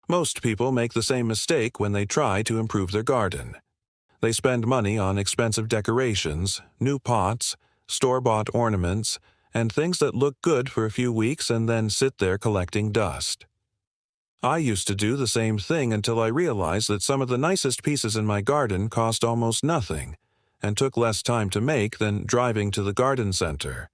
Most people make the same mistake when they try to improve their garden. They spend money on expensive decorations, new pots, store-bought ornaments, and things that look good for a few weeks and then sit there collecting dust. I used to do the same thing until I realized that some of the nicest pieces in my garden cost almost nothing and took less time to make than driving to the garden center.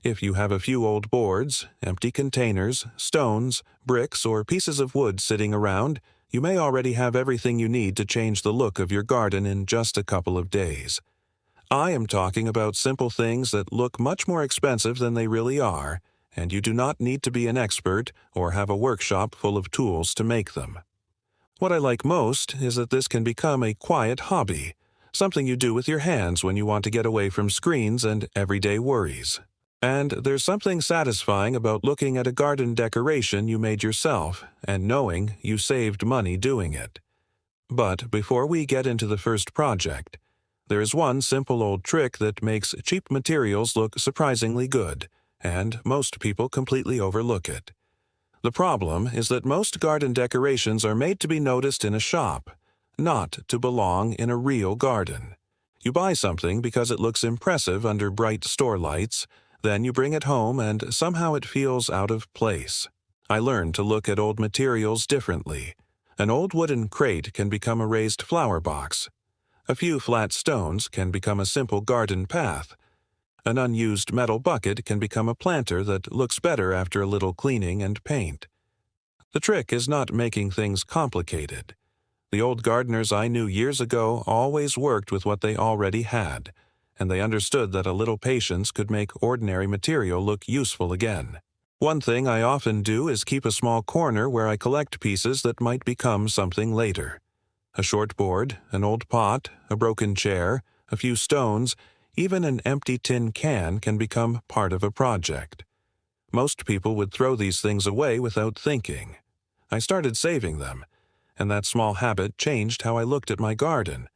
If you have a few old boards, empty containers, stones, bricks, or pieces of wood sitting around, you may already have everything you need to change the look of your garden in just a couple of days. I am talking about simple things that look much more expensive than they really are, and you do not need to be an expert or have a workshop full of tools to make them. What I like most is that this can become a quiet hobby, something you do with your hands when you want to get away from screens and everyday worries. And there's something satisfying about looking at a garden decoration you made yourself and knowing you saved money doing it. But before we get into the first project, there is one simple old trick that makes cheap materials look surprisingly good, and most people completely overlook it. The problem is that most garden decorations are made to be noticed in a shop, not to belong in a real garden. You buy something because it looks impressive under bright store lights, then you bring it home and somehow it feels out of place. I learned to look at old materials differently. An old wooden crate can become a raised flower box. A few flat stones can become a simple garden path. An unused metal bucket can become a planter that looks better after a little cleaning and paint. The trick is not making things complicated. The old gardeners I knew years ago always worked with what they already had, and they understood that a little patience could make ordinary material look useful again. One thing I often do is keep a small corner where I collect pieces that might become something later. A short board, an old pot, a broken chair, a few stones, even an empty tin can become part of a project. Most people would throw these things away without thinking. I started saving them, and that small habit changed how I looked at my garden.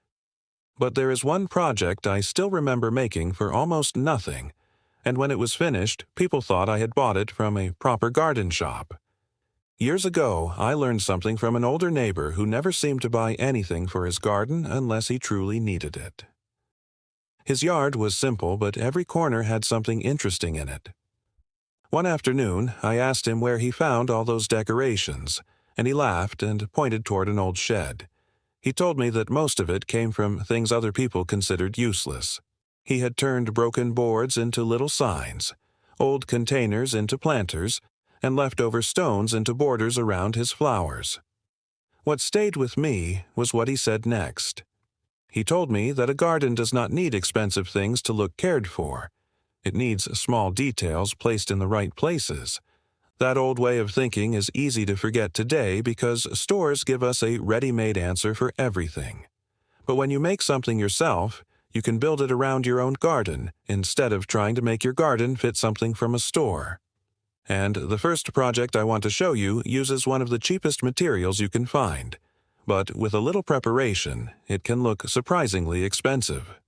But there is one project I still remember making for almost nothing, and when it was finished, people thought I had bought it from a proper garden shop. Years ago, I learned something from an older neighbor who never seemed to buy anything for his garden unless he truly needed it. His yard was simple, but every corner had something interesting in it. One afternoon, I asked him where he found all those decorations, and he laughed and pointed toward an old shed. He told me that most of it came from things other people considered useless. He had turned broken boards into little signs, old containers into planters, and leftover stones into borders around his flowers. What stayed with me was what he said next. He told me that a garden does not need expensive things to look cared for. It needs small details placed in the right places. That old way of thinking is easy to forget today because stores give us a ready-made answer for everything. But when you make something yourself, you can build it around your own garden instead of trying to make your garden fit something from a store. And the first project I want to show you uses one of the cheapest materials you can find. But with a little preparation, it can look surprisingly expensive.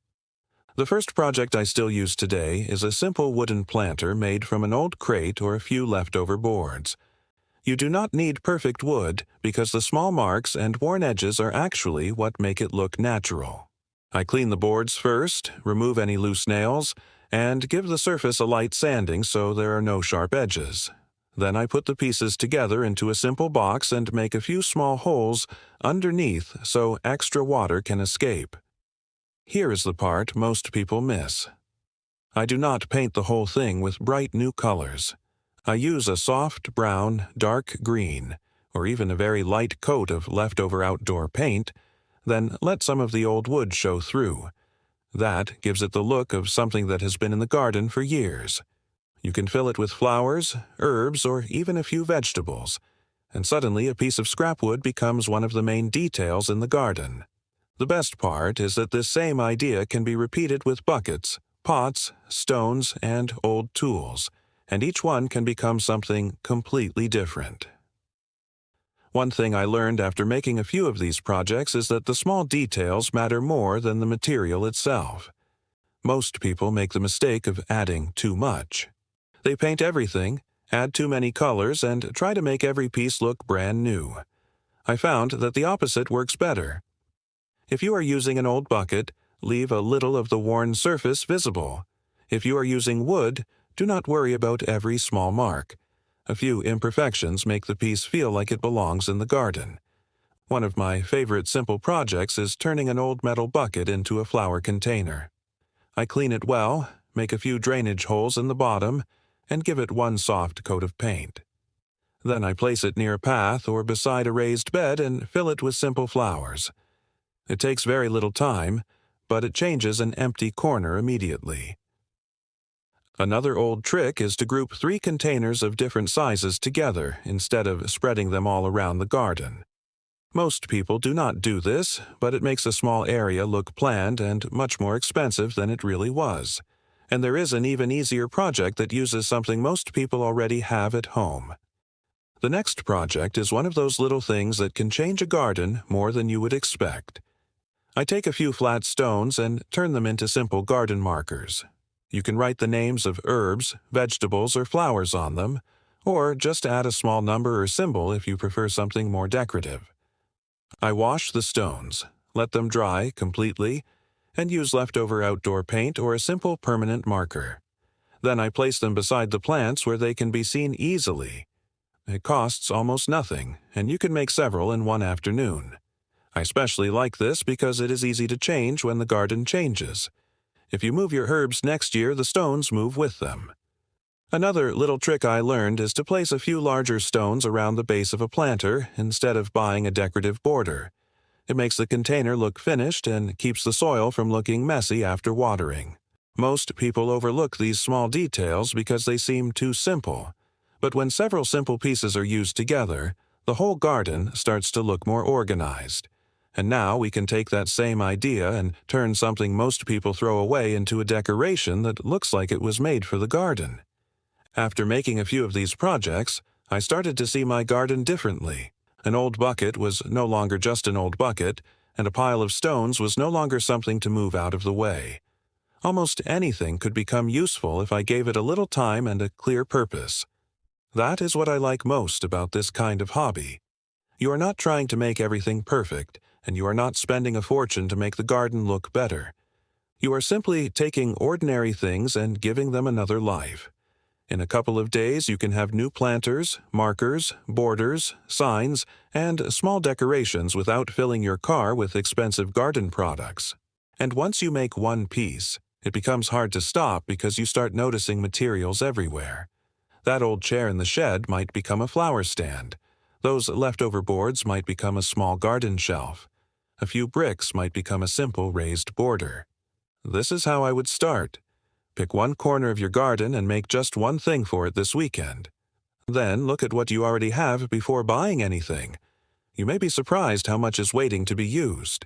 The first project I still use today is a simple wooden planter made from an old crate or a few leftover boards. You do not need perfect wood because the small marks and worn edges are actually what make it look natural. I clean the boards first, remove any loose nails, and give the surface a light sanding so there are no sharp edges. Then I put the pieces together into a simple box and make a few small holes underneath so extra water can escape. Here is the part most people miss. I do not paint the whole thing with bright new colors. I use a soft brown, dark green, or even a very light coat of leftover outdoor paint, then let some of the old wood show through. That gives it the look of something that has been in the garden for years. You can fill it with flowers, herbs, or even a few vegetables, and suddenly a piece of scrap wood becomes one of the main details in the garden. The best part is that this same idea can be repeated with buckets, pots, stones, and old tools, and each one can become something completely different. One thing I learned after making a few of these projects is that the small details matter more than the material itself. Most people make the mistake of adding too much. They paint everything, add too many colors, and try to make every piece look brand new. I found that the opposite works better. If you are using an old bucket, leave a little of the worn surface visible. If you are using wood, do not worry about every small mark. A few imperfections make the piece feel like it belongs in the garden. One of my favorite simple projects is turning an old metal bucket into a flower container. I clean it well, make a few drainage holes in the bottom, and give it one soft coat of paint. Then I place it near a path or beside a raised bed and fill it with simple flowers. It takes very little time, but it changes an empty corner immediately. Another old trick is to group 3 containers of different sizes together instead of spreading them all around the garden. Most people do not do this, but it makes a small area look planned and much more expensive than it really was. And there is an even easier project that uses something most people already have at home. The next project is one of those little things that can change a garden more than you would expect. I take a few flat stones and turn them into simple garden markers. You can write the names of herbs, vegetables, or flowers on them, or just add a small number or symbol if you prefer something more decorative. I wash the stones, let them dry completely, and use leftover outdoor paint or a simple permanent marker. Then I place them beside the plants where they can be seen easily. It costs almost nothing, and you can make several in one afternoon. I especially like this because it is easy to change when the garden changes. If you move your herbs next year, the stones move with them. Another little trick I learned is to place a few larger stones around the base of a planter instead of buying a decorative border. It makes the container look finished and keeps the soil from looking messy after watering. Most people overlook these small details because they seem too simple. But when several simple pieces are used together, the whole garden starts to look more organized. And now we can take that same idea and turn something most people throw away into a decoration that looks like it was made for the garden. After making a few of these projects, I started to see my garden differently. An old bucket was no longer just an old bucket, and a pile of stones was no longer something to move out of the way. Almost anything could become useful if I gave it a little time and a clear purpose. That is what I like most about this kind of hobby. You are not trying to make everything perfect, and you are not spending a fortune to make the garden look better. You are simply taking ordinary things and giving them another life. In a couple of days, you can have new planters, markers, borders, signs, and small decorations without filling your car with expensive garden products. And once you make one piece, it becomes hard to stop because you start noticing materials everywhere. That old chair in the shed might become a flower stand. Those leftover boards might become a small garden shelf. A few bricks might become a simple raised border. This is how I would start. Pick one corner of your garden and make just one thing for it this weekend. Then look at what you already have before buying anything. You may be surprised how much is waiting to be used.